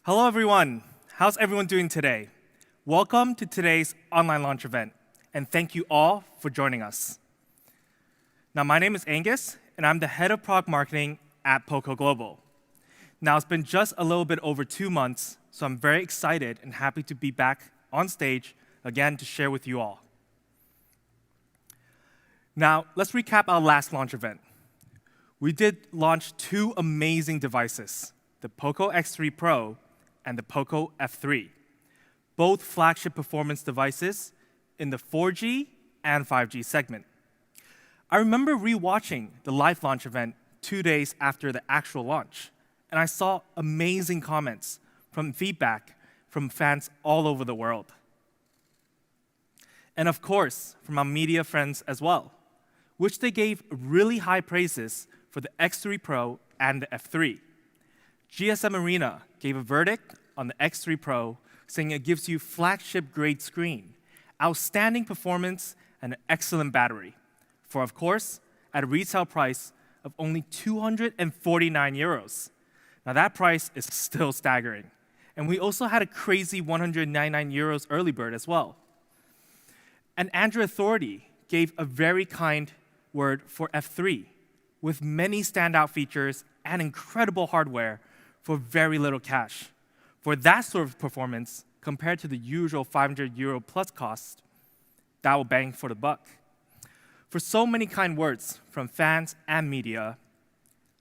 Hello, everyone. How's everyone doing today? Welcome to today's online launch event, and thank you all for joining us. Now, my name is Angus, and I'm the head of product marketing at POCO Global. Now, it's been just a little bit over 2 months, so I'm very excited and happy to be back on stage again to share with you all. Now, let's recap our last launch event. We did launch 2 amazing devices, the POCO X3 Pro and the POCO F3, both flagship performance devices in the 4G and 5G segment. I remember rewatching the live launch event 2 days after the actual launch, and I saw amazing comments from feedback from fans all over the world. And of course, from our media friends as well, which they gave really high praises for the X3 Pro and the F3. GSM Arena gave a verdict on the X3 Pro, saying it gives you flagship-grade screen, outstanding performance, and an excellent battery, for, of course, at a retail price of only 249 euros. Now, that price is still staggering. And we also had a crazy 199 euros early bird as well. And Android Authority gave a very kind word for F3, with many standout features and incredible hardware for very little cash. For that sort of performance, compared to the usual 500 euro plus cost, that will bang for the buck. For so many kind words from fans and media,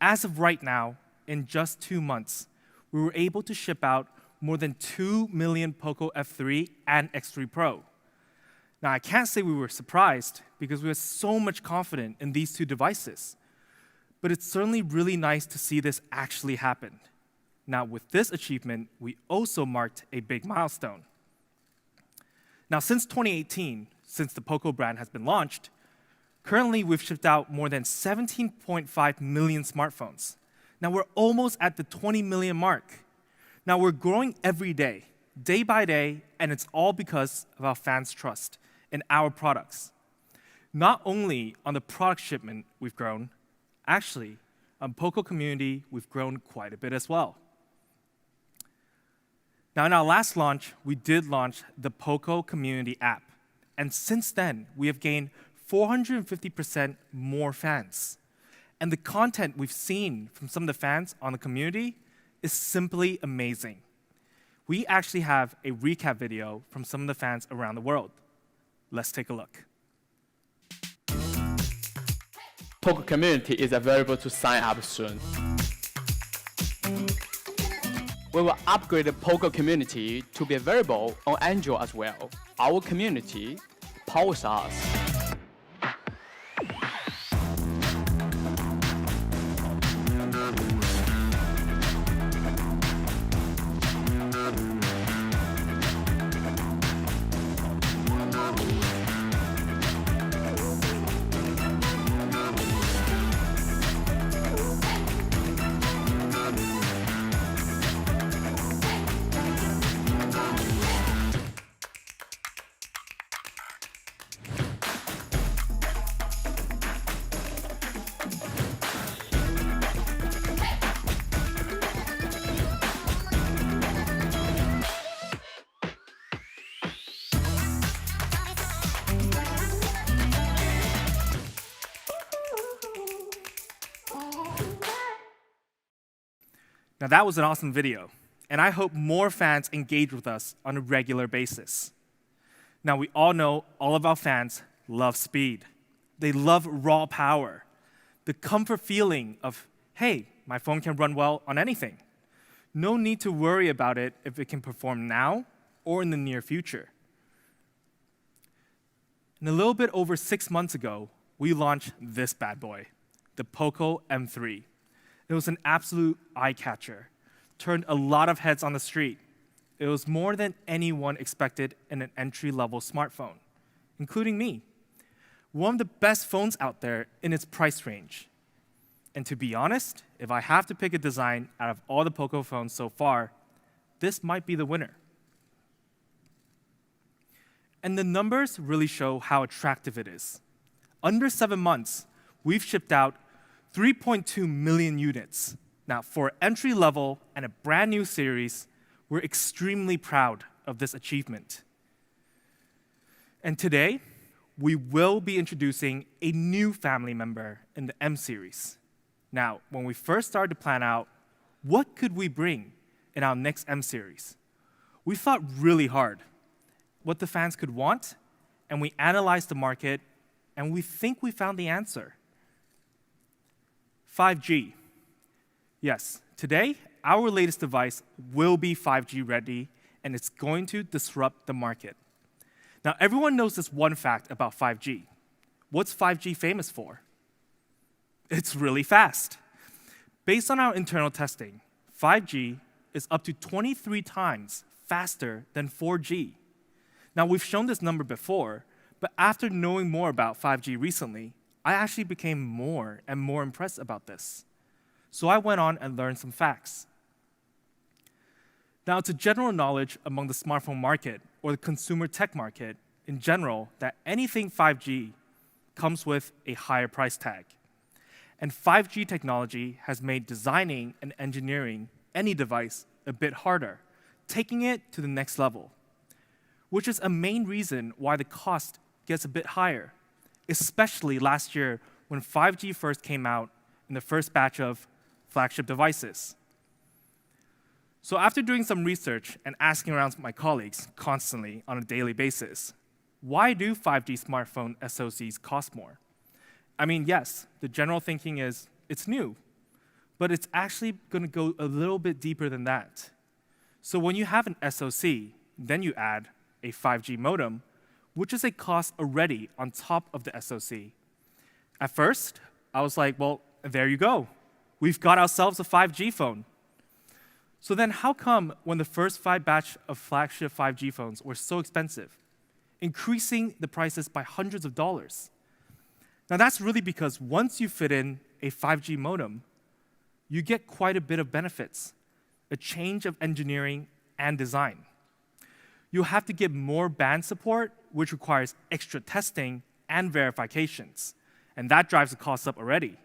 as of right now, in just 2 months, we were able to ship out more than 2 million POCO F3 and X3 Pro. Now, I can't say we were surprised because we were so much confident in these 2 devices, but it's certainly really nice to see this actually happen. Now, with this achievement, we also marked a big milestone. Now, since 2018, since the POCO brand has been launched, currently we've shipped out more than 17.5 million smartphones. Now, we're almost at the 20 million mark. Now, we're growing every day by day, and it's all because of our fans' trust in our products. Not only on the product shipment we've grown, actually, on POCO community, we've grown quite a bit as well. Now, in our last launch, we did launch the POCO community app. And since then, we have gained 450% more fans. And the content we've seen from some of the fans on the community is simply amazing. We actually have a recap video from some of the fans around the world. Let's take a look. POCO community is available to sign up soon. We will upgrade the POCO community to be available on Android as well. Our community powers us. Now, that was an awesome video, and I hope more fans engage with us on a regular basis. Now, we all know all of our fans love speed. They love raw power, the comfort feeling of, hey, my phone can run well on anything. No need to worry about it if it can perform now or in the near future. And a little bit over 6 months ago, we launched this bad boy, the POCO M3. It was an absolute eye-catcher, turned a lot of heads on the street. It was more than anyone expected in an entry-level smartphone, including me. One of the best phones out there in its price range. And to be honest, if I have to pick a design out of all the POCO phones so far, this might be the winner. And the numbers really show how attractive it is. Under 7 months, we've shipped out 3.2 million units. Now, for entry level and a brand new series, We're extremely proud of this achievement. And today, we will be introducing a new family member in the M series. Now, when we first started to plan out what could we bring in our next M series, we thought really hard what the fans could want, and we analyzed the market, and we think we found the answer. 5G. Yes, today, our latest device will be 5G ready, and it's going to disrupt the market. Now, everyone knows this one fact about 5G. What's 5G famous for? It's really fast. Based on our internal testing, 5G is up to 23 times faster than 4G. Now, we've shown this number before, but after knowing more about 5G recently, I actually became more and more impressed about this. So I went on and learned some facts. Now, it's a general knowledge among the smartphone market or the consumer tech market in general that anything 5G comes with a higher price tag. And 5G technology has made designing and engineering any device a bit harder, taking it to the next level, which is a main reason why the cost gets a bit higher, especially last year when 5G first came out in the first batch of flagship devices. So after doing some research and asking around my colleagues constantly on a daily basis, why do 5G smartphone SoCs cost more? I mean, yes, the general thinking is it's new, but it's actually going to go a little bit deeper than that. So when you have an SoC, then you add a 5G modem, which is a cost already on top of the SoC. At first, I was like, well, there you go. We've got ourselves a 5G phone. So then how come when the first 5 batch of flagship 5G phones were so expensive, increasing the prices by hundreds of dollars? Now that's really because once you fit in a 5G modem, you get quite a bit of benefits, a change of engineering and design. You'll have to get more band support, which requires extra testing and verifications, and that drives the cost up already.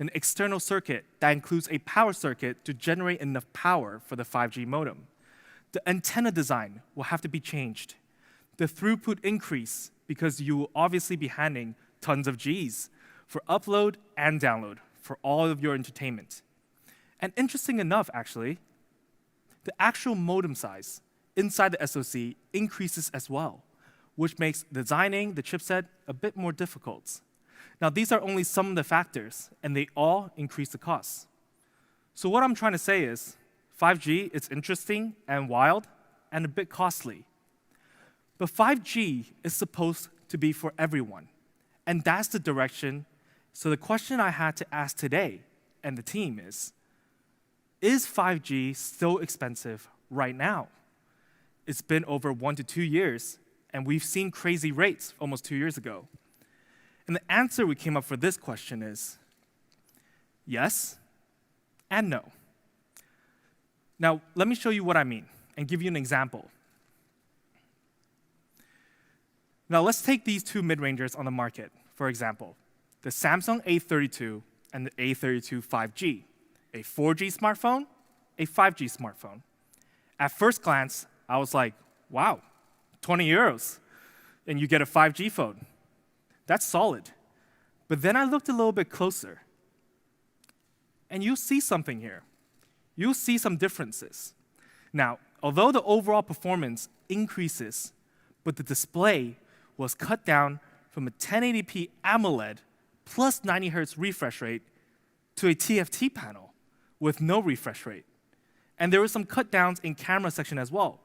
An external circuit that includes a power circuit to generate enough power for the 5G modem. The antenna design will have to be changed. The throughput increase because you will obviously be handling tons of Gs for upload and download for all of your entertainment. And interesting enough, actually, the actual modem size inside the SoC increases as well, which makes designing the chipset a bit more difficult. Now, these are only some of the factors, and they all increase the costs. So what I'm trying to say is 5G is interesting and wild and a bit costly. But 5G is supposed to be for everyone. And that's the direction. So the question I had to ask today and the team is 5G still expensive right now? It's been over 1 to 2 years, and we've seen crazy rates almost 2 years ago. And the answer we came up for this question is yes and no. Now, let me show you what I mean and give you an example. Now, let's take these two mid-rangers on the market, for example, the Samsung A32 and the A32 5G, a 4G smartphone, a 5G smartphone. At first glance, I was like, wow, 20 euros, and you get a 5G phone. That's solid. But then I looked a little bit closer, and you'll see something here. You'll see some differences. Now, although the overall performance increases, but the display was cut down from a 1080p AMOLED plus 90 Hz refresh rate to a TFT panel with no refresh rate. And there were some cut downs in camera section as well,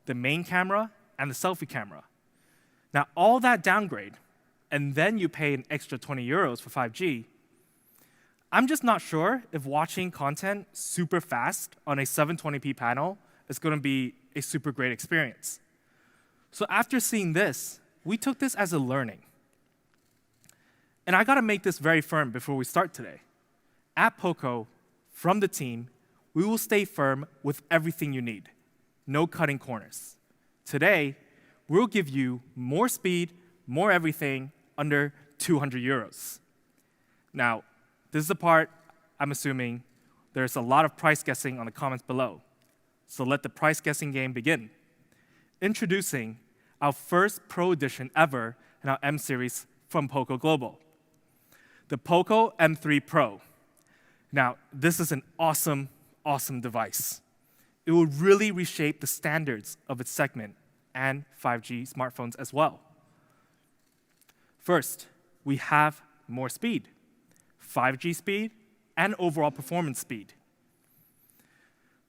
the main camera and the selfie camera. Now, all that downgrade, and then you pay an extra 20 euros for 5G, I'm just not sure if watching content super fast on a 720p panel is going to be a super great experience. So after seeing this, we took this as a learning. And I got to make this very firm before we start today. At POCO, from the team, we will stay firm with everything you need. No cutting corners. Today, we'll give you more speed, more everything, under 200 euros. Now, this is the part I'm assuming there's a lot of price guessing on the comments below. So let the price guessing game begin. Introducing our first Pro edition ever in our M series from POCO Global, the POCO M3 Pro. Now, this is an awesome, awesome device. It will really reshape the standards of its segment and 5G smartphones as well. First, we have more speed, 5G speed, and overall performance speed.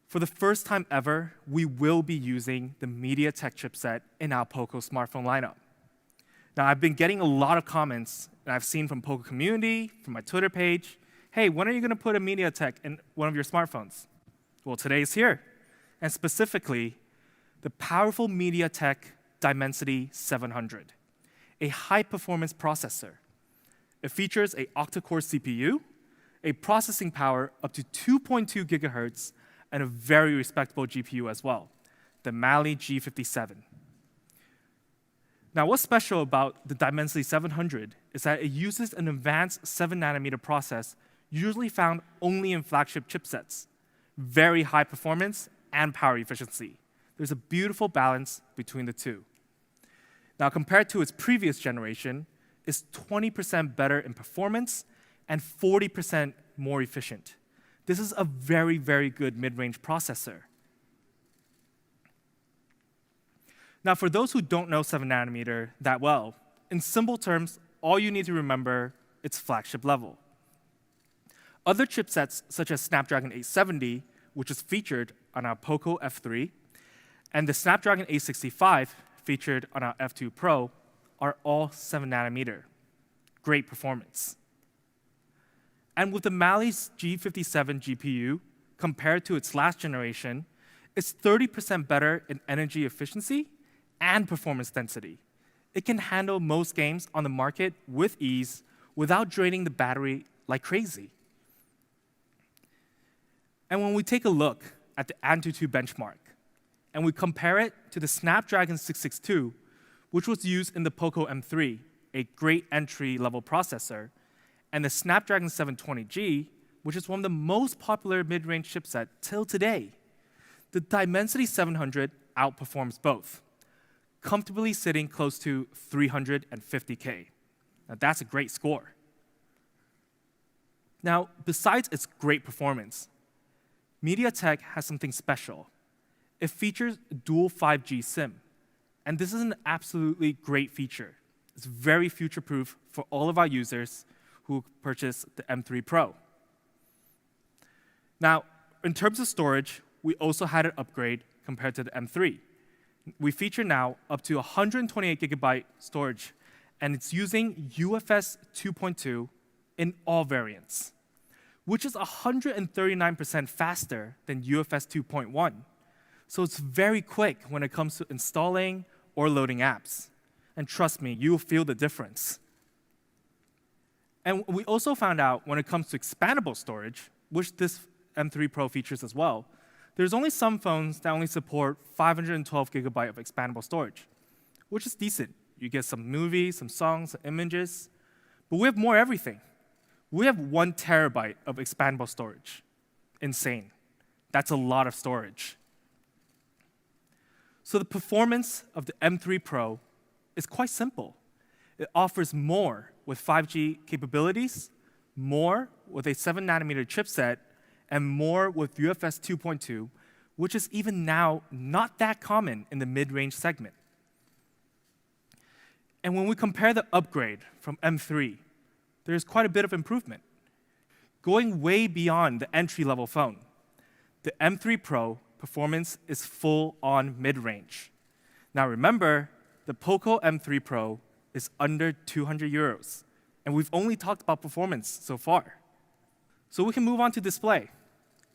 For the first time ever, we will be using the MediaTek chipset in our POCO smartphone lineup. Now, I've been getting a lot of comments that I've seen from POCO community, from my Twitter page. Hey, when are you going to put a MediaTek in one of your smartphones? Well, today is here, and specifically, the powerful MediaTek Dimensity 700, a high-performance processor. It features an octa-core CPU, a processing power up to 2.2 gigahertz, and a very respectable GPU as well, the Mali G57. Now, what's special about the Dimensity 700 is that it uses an advanced 7-nanometer process usually found only in flagship chipsets, very high performance and power efficiency. There's a beautiful balance between the two. Now, compared to its previous generation, it's 20% better in performance and 40% more efficient. This is a very, very good mid-range processor. Now, for those who don't know 7-nanometer that well, in simple terms, all you need to remember, it's flagship level. Other chipsets, such as Snapdragon 870, which is featured on our POCO F3, and the Snapdragon 865, featured on our F2 Pro, are all 7-nanometer. Great performance. And with the Mali's G57 GPU, compared to its last generation, it's 30% better in energy efficiency and performance density. It can handle most games on the market with ease without draining the battery like crazy. And when we take a look at the Antutu Benchmark, and we compare it to the Snapdragon 662, which was used in the POCO M3, a great entry-level processor, and the Snapdragon 720G, which is one of the most popular mid-range chipset till today, the Dimensity 700 outperforms both, comfortably sitting close to $350K. Now, that's a great score. Now, besides its great performance, MediaTek has something special. It features dual 5G SIM, and this is an absolutely great feature. It's very future-proof for all of our users who purchase the M3 Pro. Now, in terms of storage, we also had an upgrade compared to the M3. We feature now up to 128 gigabyte storage, and it's using UFS 2.2 in all variants, which is 139% faster than UFS 2.1. So it's very quick when it comes to installing or loading apps. And trust me, you'll feel the difference. And we also found out when it comes to expandable storage, which this M3 Pro features as well, there's only some phones that only support 512 gigabyte of expandable storage, which is decent. You get some movies, some songs, some images, but we have more everything. We have 1 terabyte of expandable storage. Insane. That's a lot of storage. So the performance of the M3 Pro is quite simple. It offers more with 5G capabilities, more with a 7-nanometer chipset, and more with UFS 2.2, which is even now not that common in the mid-range segment. And when we compare the upgrade from M3, there's quite a bit of improvement. Going way beyond the entry-level phone, the M3 Pro performance is full-on mid-range. Now remember, the POCO M3 Pro is under 200 euros, and we've only talked about performance so far. So we can move on to display.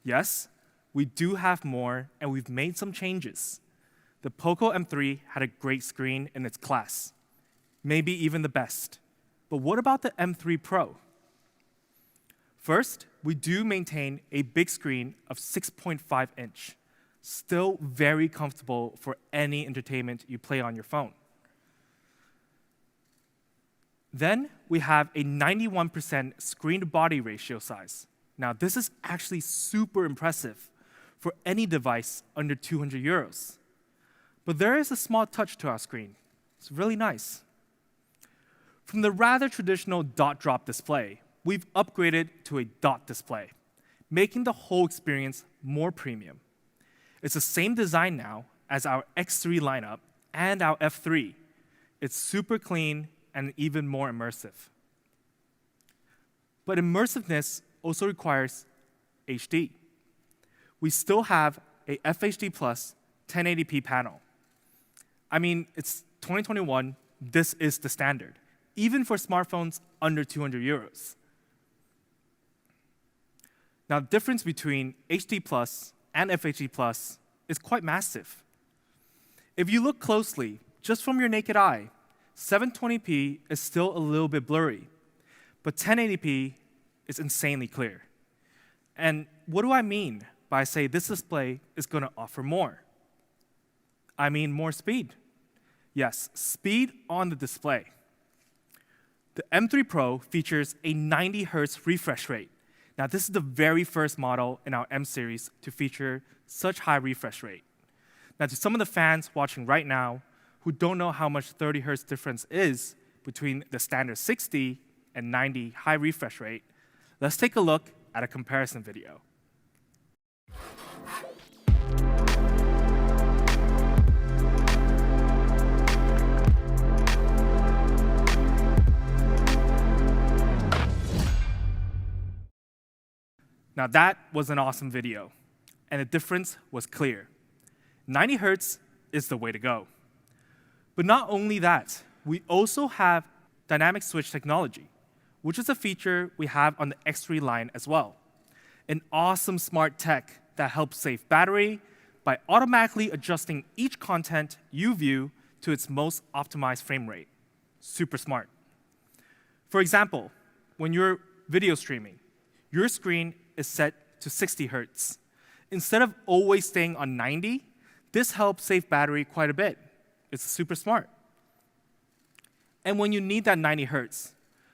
Yes, we do have more, and we've made some changes. The POCO M3 had a great screen in its class, maybe even the best. But what about the M3 Pro? First, we do maintain a big screen of 6.5 inch, still very comfortable for any entertainment you play on your phone. Then we have a 91% screen-to-body ratio size. Now, this is actually super impressive for any device under 200 euros. But there is a small touch to our screen. It's really nice. From the rather traditional dot drop display, we've upgraded to a dot display, making the whole experience more premium. It's the same design now as our X3 lineup and our F3. It's super clean and even more immersive. But immersiveness also requires HD. We still have a FHD Plus 1080p panel. I mean, it's 2021, this is the standard, even for smartphones under 200 euros. Now, the difference between HD Plus and FHD Plus is quite massive. If you look closely, just from your naked eye, 720p is still a little bit blurry, but 1080p is insanely clear. And what do I mean by say this display is going to offer more? I mean more speed. Yes, speed on the display. The M3 Pro features a 90 Hz refresh rate. Now, this is the very first model in our M series to feature such high refresh rate. Now, to some of the fans watching right now who don't know how much 30 Hz difference is between the standard 60 and 90 high refresh rate, let's take a look at a comparison video. Now that was an awesome video, and the difference was clear. 90 Hz is the way to go. But not only that, we also have dynamic switch technology, which is a feature we have on the X3 line as well. An awesome smart tech that helps save battery by automatically adjusting each content you view to its most optimized frame rate. Super smart. For example, when you're video streaming, your screen is set to 60 Hz. Instead of always staying on 90, this helps save battery quite a bit. It's super smart. And when you need that 90 Hz,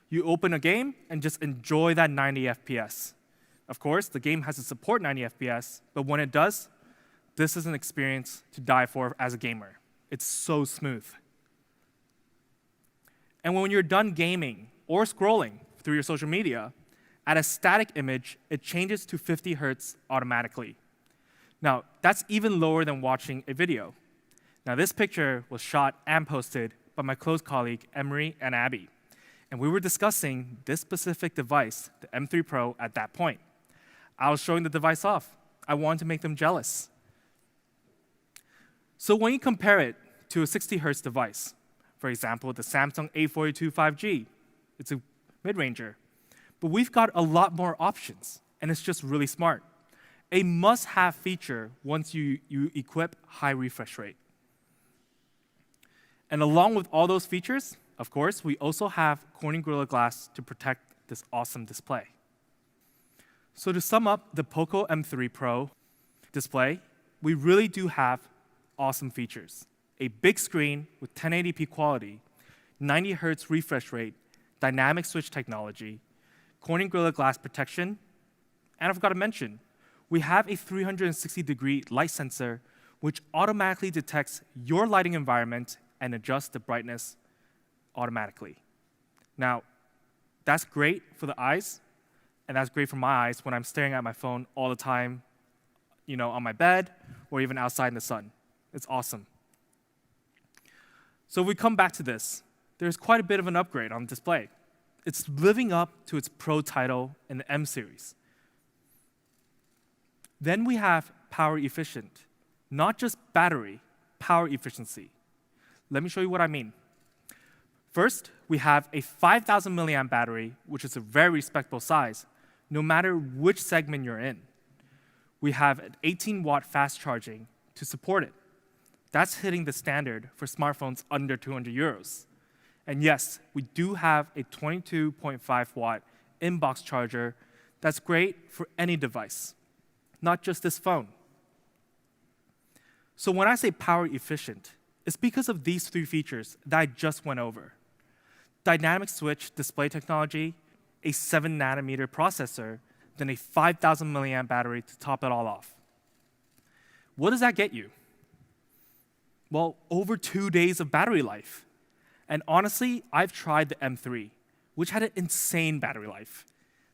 you open a game and just enjoy that 90 FPS. Of course, the game has to support 90 FPS, but when it does, this is an experience to die for as a gamer. It's so smooth. And when you're done gaming or scrolling through your social media, at a static image, it changes to 50 Hz automatically. Now, that's even lower than watching a video. Now, this picture was shot and posted by my close colleague, Emery and Abby. And we were discussing this specific device, the M3 Pro, at that point. I was showing the device off. I wanted to make them jealous. So when you compare it to a 60 Hz device, for example, the Samsung A42 5G, it's a mid-ranger. But we've got a lot more options, and it's just really smart. A must-have feature once you equip high refresh rate. And along with all those features, of course, we also have Corning Gorilla Glass to protect this awesome display. So to sum up the POCO M3 Pro display, we really do have awesome features. A big screen with 1080p quality, 90 Hz refresh rate, dynamic switch technology, Corning Gorilla Glass protection, and I forgot to mention, we have a 360-degree light sensor which automatically detects your lighting environment and adjusts the brightness automatically. Now, that's great for the eyes, and that's great for my eyes when I'm staring at my phone all the time, on my bed or even outside in the sun. It's awesome. So if we come back to this, there's quite a bit of an upgrade on the display. It's living up to its Pro title in the M series. Then we have power efficient, not just battery, power efficiency. Let me show you what I mean. First, we have a 5,000 milliamp battery, which is a very respectable size, no matter which segment you're in. We have an 18-watt fast charging to support it. That's hitting the standard for smartphones under 200 euros. And yes, we do have a 22.5 watt in-box charger that's great for any device, not just this phone. So when I say power efficient, it's because of these three features that I just went over. Dynamic switch display technology, a 7 nanometer processor, then a 5,000 milliamp battery to top it all off. What does that get you? Well, over 2 days of battery life. And honestly, I've tried the M3, which had an insane battery life.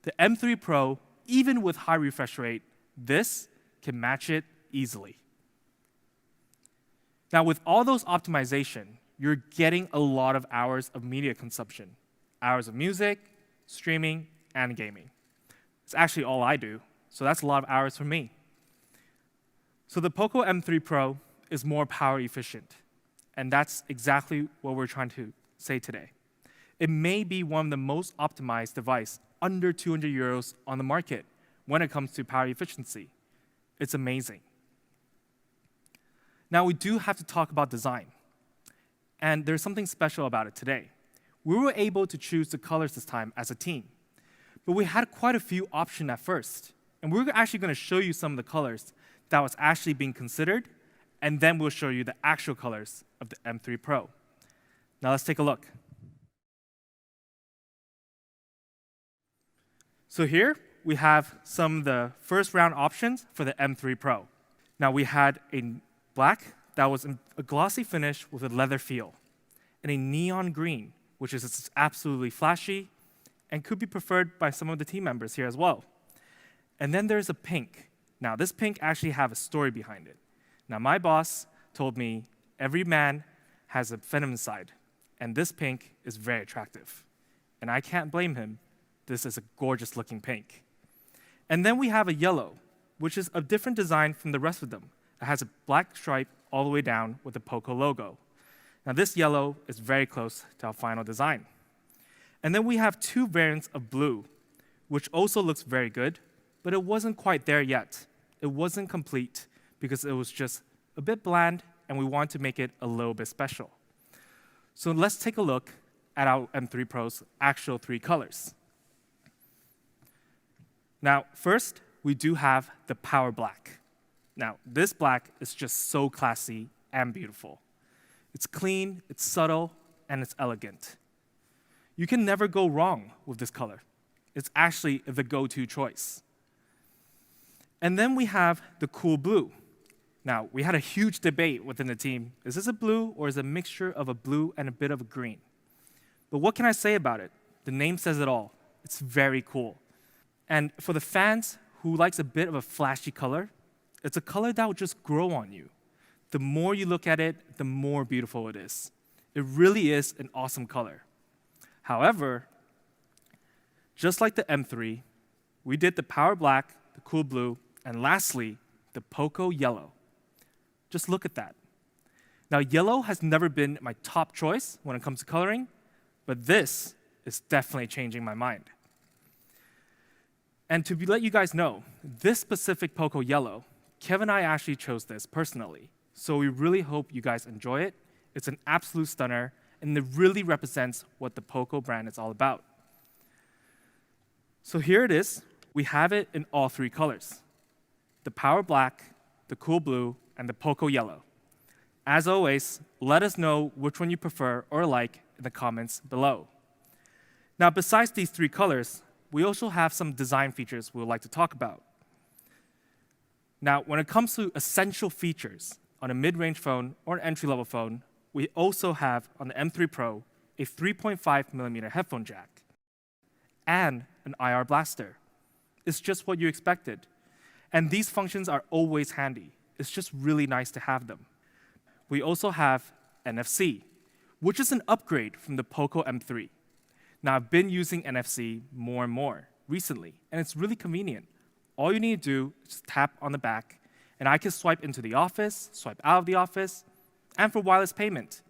The M3 Pro, even with high refresh rate, this can match it easily. Now, with all those optimization, you're getting a lot of hours of media consumption. Hours of music, streaming, and gaming. It's actually all I do, so that's a lot of hours for me. So the POCO M3 Pro is more power efficient, and that's exactly what we're trying to say today. It may be one of the most optimized device under 200 euros on the market when it comes to power efficiency. It's amazing. Now, we do have to talk about design, and there's something special about it today. We were able to choose the colors this time as a team, but we had quite a few options at first, and we're actually going to show you some of the colors that was actually being considered, and then we'll show you the actual colors of the M3 Pro. Now let's take a look. So here we have some of the first round options for the M3 Pro. Now we had a black that was a glossy finish with a leather feel, and a neon green, which is absolutely flashy and could be preferred by some of the team members here as well. And then there's a pink. Now this pink actually have a story behind it. Now my boss told me every man has a feminine side, and this pink is very attractive. And I can't blame him. This is a gorgeous looking pink. And then we have a yellow, which is a different design from the rest of them. It has a black stripe all the way down with the POCO logo. Now this yellow is very close to our final design. And then we have two variants of blue, which also looks very good, but it wasn't quite there yet. It wasn't complete because it was just a bit bland, and we want to make it a little bit special. So let's take a look at our M3 Pro's actual three colors. Now, first, we do have the Power Black. Now, this black is just so classy and beautiful. It's clean, it's subtle, and it's elegant. You can never go wrong with this color. It's actually the go-to choice. And then we have the cool blue. Now, we had a huge debate within the team. Is this a blue or is it a mixture of a blue and a bit of a green? But what can I say about it? The name says it all. It's very cool. And for the fans who likes a bit of a flashy color, it's a color that will just grow on you. The more you look at it, the more beautiful it is. It really is an awesome color. However, just like the M3, we did the Power Black, the Cool Blue, and lastly, the POCO Yellow. Just look at that. Now, yellow has never been my top choice when it comes to coloring, but this is definitely changing my mind. And to let you guys know, this specific POCO Yellow, Kevin and I actually chose this personally, so we really hope you guys enjoy it. It's an absolute stunner, and it really represents what the POCO brand is all about. So here it is. We have it in all three colors: the Power Black, the Cool Blue, and the POCO Yellow. As always, let us know which one you prefer or like in the comments below. Now, besides these three colors, we also have some design features we would like to talk about. Now, when it comes to essential features on a mid-range phone or an entry-level phone, we also have on the M3 Pro a 3.5mm headphone jack and an IR blaster. It's just what you expected. And these functions are always handy. It's just really nice to have them. We also have NFC, which is an upgrade from the POCO M3. Now, I've been using NFC more and more recently, and it's really convenient. All you need to do is just tap on the back, and I can swipe into the office, swipe out of the office, and for wireless payment.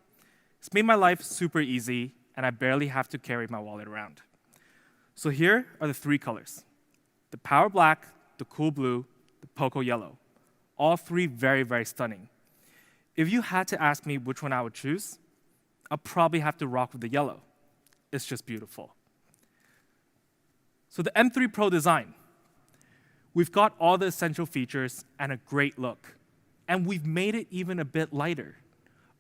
It's made my life super easy, and I barely have to carry my wallet around. So here are the three colors: the Power Black, the Cool Blue, the POCO Yellow. All three very, very stunning. If you had to ask me which one I would choose, I'll probably have to rock with the yellow. It's just beautiful. So the M3 Pro design. We've got all the essential features and a great look. And we've made it even a bit lighter.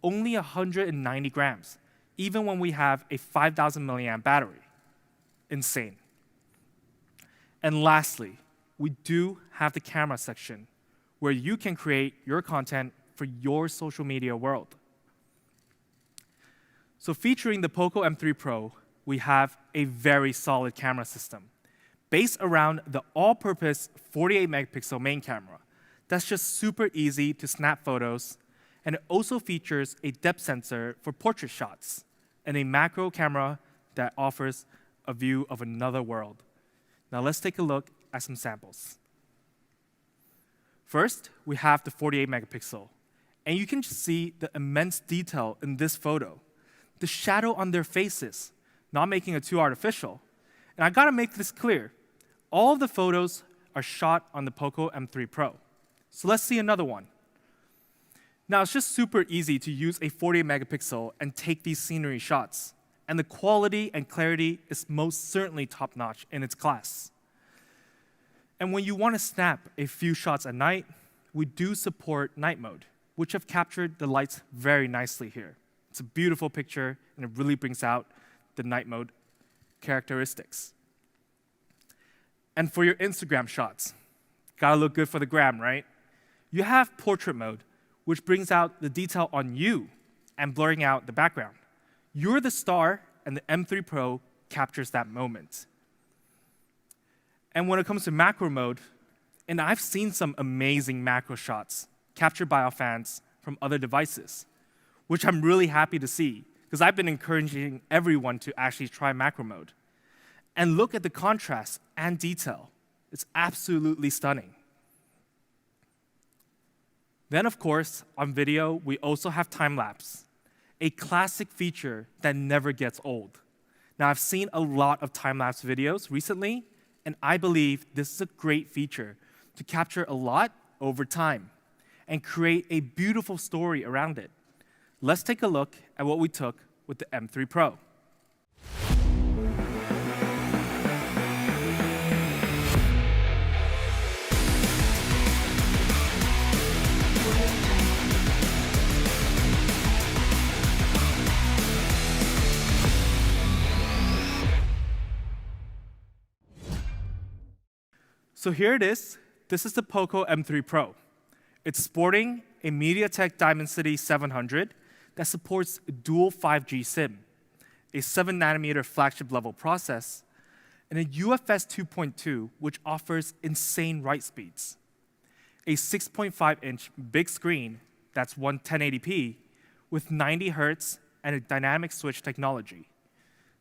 Only 190 grams, even when we have a 5,000 milliamp battery. Insane. And lastly, we do have the camera section, where you can create your content for your social media world. So featuring the POCO M3 Pro, we have a very solid camera system based around the all-purpose 48-megapixel main camera that's just super easy to snap photos, and it also features a depth sensor for portrait shots and a macro camera that offers a view of another world. Now let's take a look at some samples. First, we have the 48 megapixel, and you can just see the immense detail in this photo. The shadow on their faces, not making it too artificial. And I gotta make this clear, all of the photos are shot on the POCO M3 Pro. So let's see another one. Now, it's just super easy to use a 48 megapixel and take these scenery shots. And the quality and clarity is most certainly top-notch in its class. And when you want to snap a few shots at night, we do support night mode, which have captured the lights very nicely here. It's a beautiful picture, and it really brings out the night mode characteristics. And for your Instagram shots, gotta look good for the gram, right? You have portrait mode, which brings out the detail on you and blurring out the background. You're the star, and the M3 Pro captures that moment. And when it comes to macro mode, and I've seen some amazing macro shots captured by our fans from other devices, which I'm really happy to see, because I've been encouraging everyone to actually try macro mode. And look at the contrast and detail. It's absolutely stunning. Then, of course, on video, we also have time-lapse, a classic feature that never gets old. Now, I've seen a lot of time-lapse videos recently, and I believe this is a great feature to capture a lot over time and create a beautiful story around it. Let's take a look at what we took with the M3 Pro. So here it is. This is the POCO M3 Pro. It's sporting a MediaTek Dimensity 700 that supports dual 5G SIM, a 7-nanometer flagship level process, and a UFS 2.2, which offers insane write speeds. A 6.5-inch big screen that's 1080p with 90 hertz and a dynamic switch technology.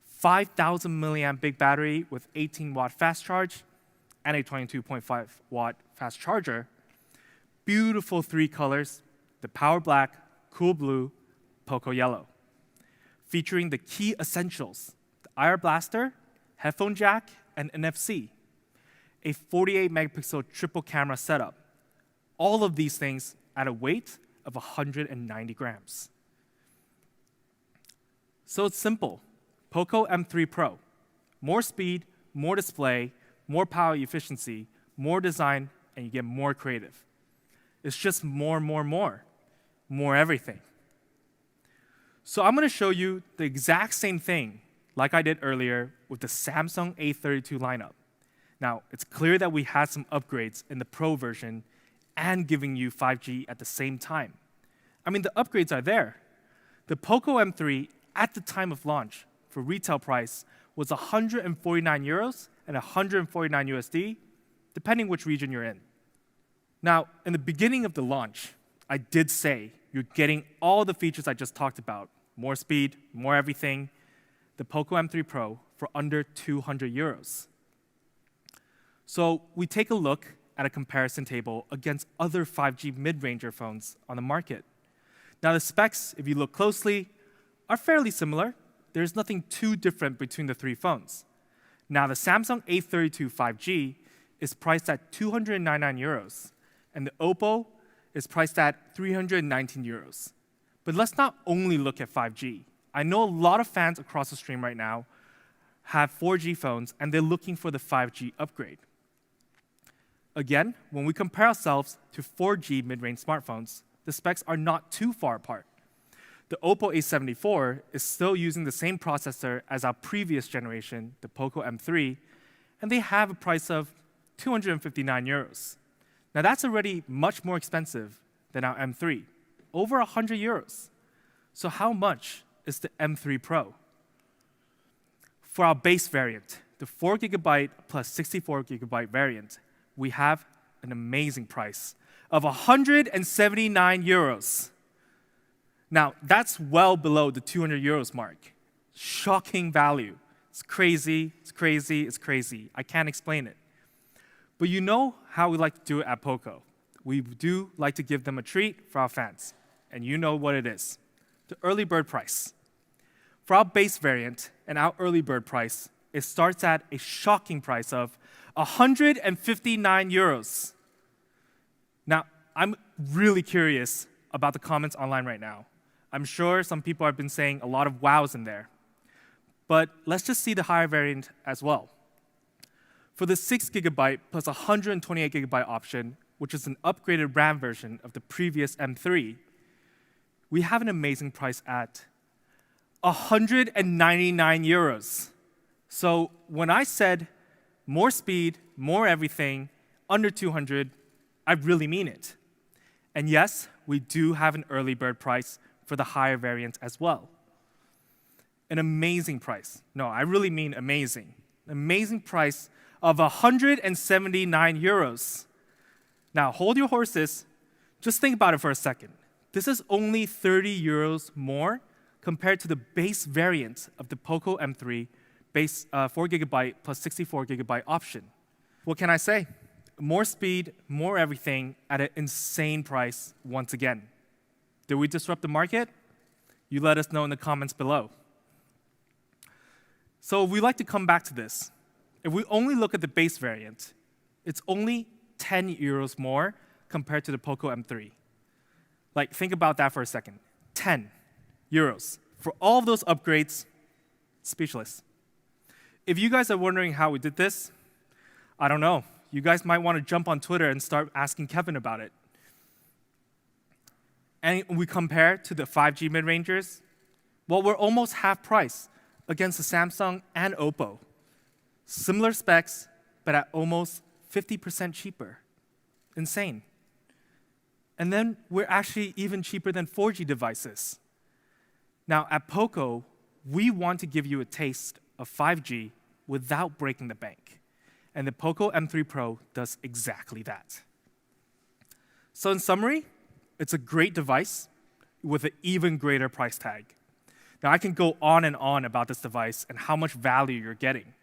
5,000 milliamp big battery with 18-watt fast charge, and a 22.5-watt fast charger. Beautiful 3 colors, the Power Black, Cool Blue, POCO Yellow. Featuring the key essentials, the IR blaster, headphone jack, and NFC. A 48-megapixel triple camera setup. All of these things at a weight of 190 grams. So it's simple. POCO M3 Pro. More speed, more display, more power efficiency, more design, and you get more creative. It's just more everything. So I'm going to show you the exact same thing like I did earlier with the Samsung A32 lineup. Now, it's clear that we had some upgrades in the Pro version and giving you 5G at the same time. I mean, the upgrades are there. The POCO M3 at the time of launch for retail price was 149 euros and 149 USD, depending which region you're in. Now, in the beginning of the launch, I did say you're getting all the features I just talked about, more speed, more everything, the POCO M3 Pro for under 200 euros. So we take a look at a comparison table against other 5G mid-ranger phones on the market. Now the specs, if you look closely, are fairly similar. There's nothing too different between the 3 phones. Now, the Samsung A32 5G is priced at 299 euros, and the Oppo is priced at 319 euros. But let's not only look at 5G. I know a lot of fans across the stream right now have 4G phones, and they're looking for the 5G upgrade. Again, when we compare ourselves to 4G mid-range smartphones, the specs are not too far apart. The Oppo A74 is still using the same processor as our previous generation, the POCO M3, and they have a price of 259 euros. Now that's already much more expensive than our M3, over 100 euros. So how much is the M3 Pro? For our base variant, the 4GB plus 64GB variant, we have an amazing price of 179 euros. Now, that's well below the 200 euros mark. Shocking value. It's crazy, it's crazy, it's crazy. I can't explain it. But you know how we like to do it at POCO. We do like to give them a treat for our fans. And you know what it is. The early bird price. For our base variant and our early bird price, it starts at a shocking price of 159 euros. Now, I'm really curious about the comments online right now. I'm sure some people have been saying a lot of wows in there. But let's just see the higher variant as well. For the 6GB plus 128GB option, which is an upgraded RAM version of the previous M3, we have an amazing price at 199 euros. So when I said more speed, more everything, under 200, I really mean it. And yes, we do have an early bird price for the higher variant as well. An amazing price. No, I really mean amazing. Amazing price of 179 euros. Now, hold your horses. Just think about it for a second. This is only 30 euros more compared to the base variant of the POCO M3 base 4GB plus 64GB option. What can I say? More speed, more everything at an insane price once again. Did we disrupt the market? You let us know in the comments below. So we like to come back to this. If we only look at the base variant, it's only 10 euros more compared to the POCO M3. Like, think about that for a second. 10 euros. For all of those upgrades, speechless. If you guys are wondering how we did this, I don't know. You guys might want to jump on Twitter and start asking Kevin about it. And we compare to the 5G mid-rangers, well, we're almost half price against the Samsung and Oppo. Similar specs, but at almost 50% cheaper. Insane. And then we're actually even cheaper than 4G devices. Now, at POCO, we want to give you a taste of 5G without breaking the bank. And the POCO M3 Pro does exactly that. So in summary, it's a great device with an even greater price tag. Now, I can go on and on about this device and how much value you're getting.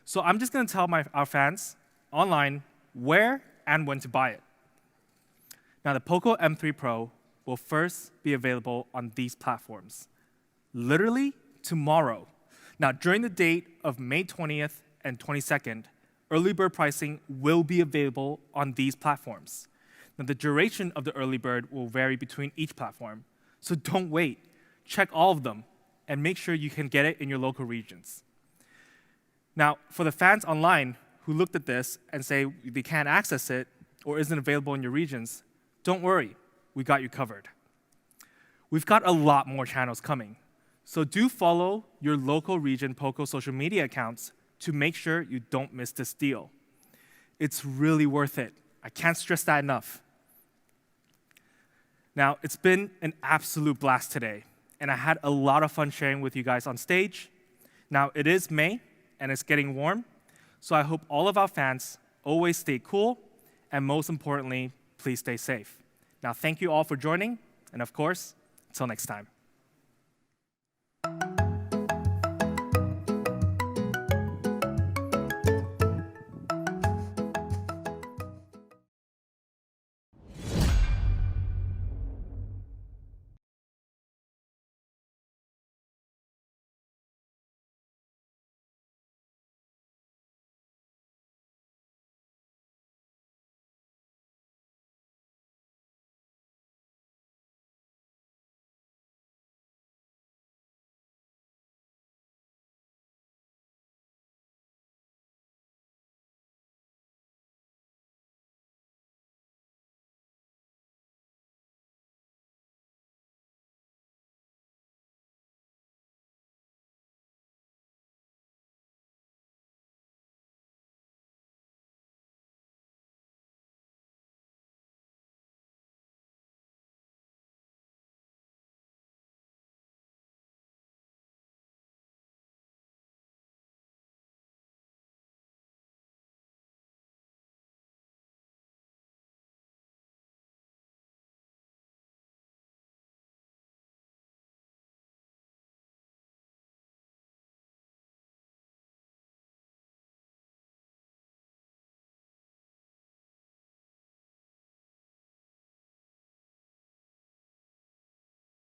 So I'm just going to tell our fans online where and when to buy it. Now, the POCO M3 Pro will first be available on these platforms, literally tomorrow. Now, during the date of May 20th and 22nd, early bird pricing will be available on these platforms. Now, the duration of the early bird will vary between each platform, so don't wait. Check all of them and make sure you can get it in your local regions. Now, for the fans online who looked at this and say they can't access it or isn't available in your regions, don't worry, we got you covered. We've got a lot more channels coming, so do follow your local region POCO social media accounts to make sure you don't miss this deal. It's really worth it. I can't stress that enough. Now, it's been an absolute blast today, and I had a lot of fun sharing with you guys on stage. Now, it is May, and it's getting warm, so I hope all of our fans always stay cool, and most importantly, please stay safe. Now, thank you all for joining, and of course, until next time.